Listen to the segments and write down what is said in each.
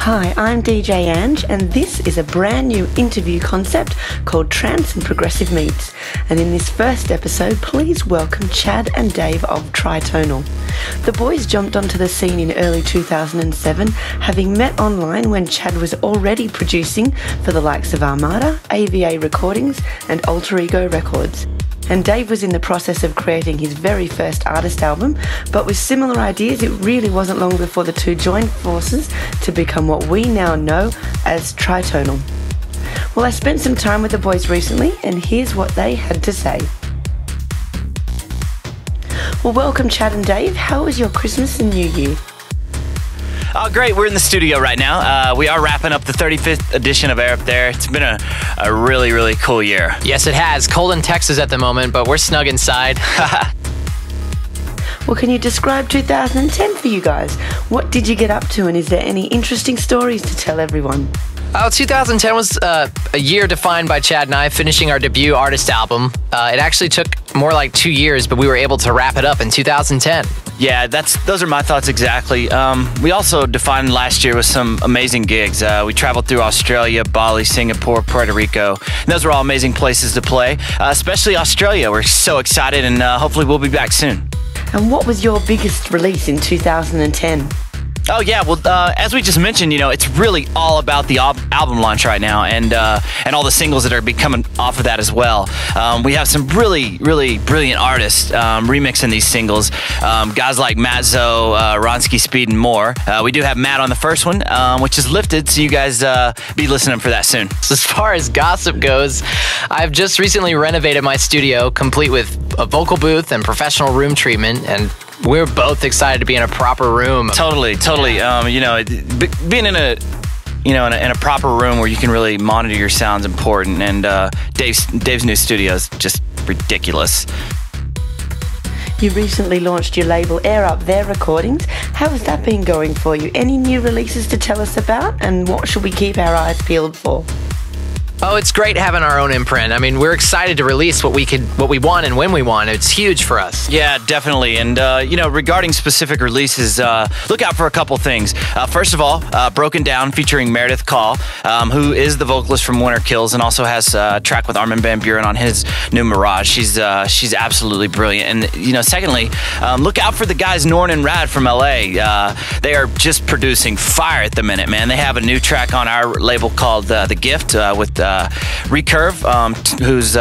Hi, I'm DJ Ange, and this is a brand new interview concept called Trance Progressive Meets. And in this first episode, please welcome Chad and Dave of Tritonal. The boys jumped onto the scene in early 2007, having met online when Chad was already producing for the likes of Armada, AVA Recordings, and Alter Ego Records. And Dave was in the process of creating his very first artist album, but with similar ideas, it really wasn't long before the two joined forces to become what we now know as Tritonal. Well, I spent some time with the boys recently, and here's what they had to say. Well, welcome Chad and Dave. How was your Christmas and New Year? Oh, great. We're in the studio right now. We are wrapping up the 35th edition of Air Up There. It's been a really, really cool year. Yes, it has. Cold in Texas at the moment, but we're snug inside. Well, can you describe 2010 for you guys? What did you get up to, and is there any interesting stories to tell everyone? 2010 was a year defined by Chad and I finishing our debut artist album. It actually took more like 2 years, but we were able to wrap it up in 2010. Yeah, those are my thoughts exactly. We also defined last year with some amazing gigs. We traveled through Australia, Bali, Singapore, Puerto Rico. And those were all amazing places to play, especially Australia. We're so excited, and hopefully we'll be back soon. And what was your biggest release in 2010? Oh yeah, well, as we just mentioned, you know, it's really all about the album launch right now, and all the singles that are coming off of that as well. We have some really, really brilliant artists remixing these singles. Guys like Matt Zoe, Ronsky Speed, and more. We do have Matt on the first one, which is lifted, so you guys be listening for that soon. As far as gossip goes, I've just recently renovated my studio, complete with a vocal booth and professional room treatment, and we're both excited to be in a proper room. Totally. You know, being in a in a proper room where you can really monitor your sound's important. And Dave's new studio is just ridiculous. You recently launched your label Air Up There Recordings. How has that been going for you? Any new releases to tell us about, and what should we keep our eyes peeled for? Oh, it's great having our own imprint. I mean, we're excited to release what we want and when we want. It's huge for us. Yeah, definitely. And you know, regarding specific releases, look out for a couple things. First of all, Broken Down featuring Meredith Call, who is the vocalist from Winter Kills and also has a track with Armin van Buuren on his new Mirage. She's absolutely brilliant. And you know, secondly, look out for the guys Norn and Rad from LA. They are just producing fire at the minute, man. They have a new track on our label called The Gift with Recurve, who's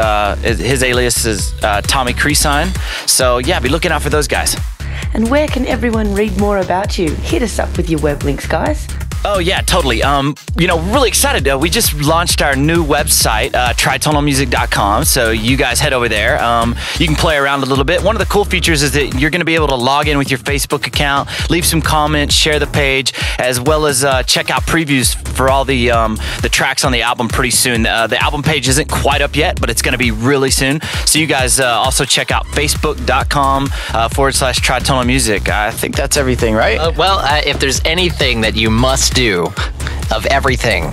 his alias is Tommy Creasine. So yeah, be looking out for those guys. And where can everyone read more about you? Hit us up with your web links, guys. Oh yeah, totally. You know, really excited. We just launched our new website, tritonalmusic.com. So you guys head over there. You can play around a little bit. One of the cool features is that you're going to be able to log in with your Facebook account, leave some comments, share the page, as well as check out previews for all the tracks on the album pretty soon. The album page isn't quite up yet, but it's going to be really soon. So you guys also check out facebook.com/Tritonal Music. I think that's everything, right? If there's anything that you must do of everything,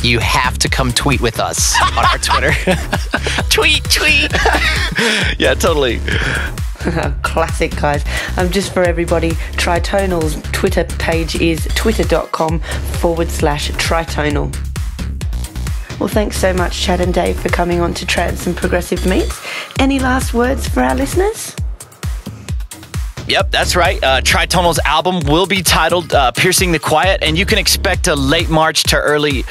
you have to come tweet with us on our Twitter. tweet. Yeah, totally. Classic, guys. Just for everybody, Tritonal's Twitter page is twitter.com/Tritonal. Well, thanks so much, Chad and Dave, for coming on to Trance and Progressive Meets. Any last words for our listeners? Yep, that's right. Tritonal's album will be titled Piercing the Quiet, and you can expect a late March to early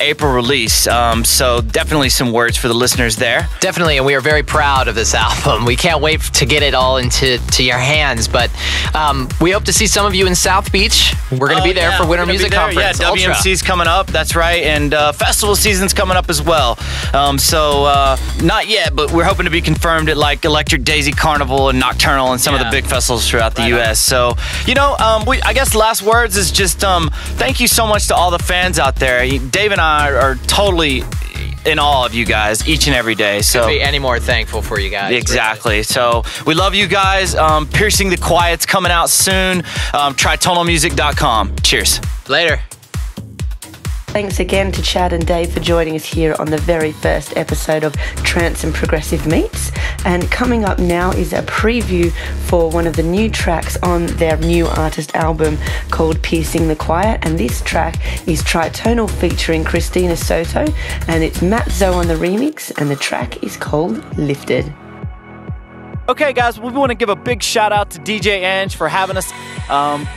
April release. So definitely some words for the listeners there. Definitely, and we are very proud of this album. We can't wait to get it all into your hands, but we hope to see some of you in South Beach. We're going to be there for Winter Music Conference. Yeah, WMC's coming up, that's right, and festival season's coming up as well. Not yet, but we're hoping to be confirmed at like Electric Daisy Carnival and Nocturnal and some of the big festivals throughout the U.S. So, you know, I guess last words is just thank you so much to all the fans out there. Dave and I are totally in awe of you guys each and every day. So couldn't be any more thankful for you guys. Exactly. Really. So we love you guys. Piercing the Quiet's coming out soon. Tritonalmusic.com. Cheers. Later. Thanks again to Chad and Dave for joining us here on the very first episode of Trance and Progressive Meets. And coming up now is a preview for one of the new tracks on their new artist album called Piercing the Quiet. And this track is Tritonal featuring Christina Soto, and it's Matt Zoe on the remix, and the track is called Lifted. Okay, guys, we want to give a big shout out to DJ Ange for having us.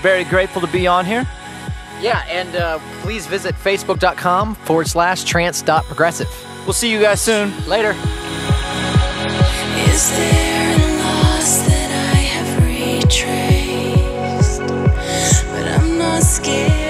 Very grateful to be on here. Yeah, and please visit facebook.com/trance.progressive. We'll see you guys soon. Later. Is there a loss that I have retraced? But I'm not scared.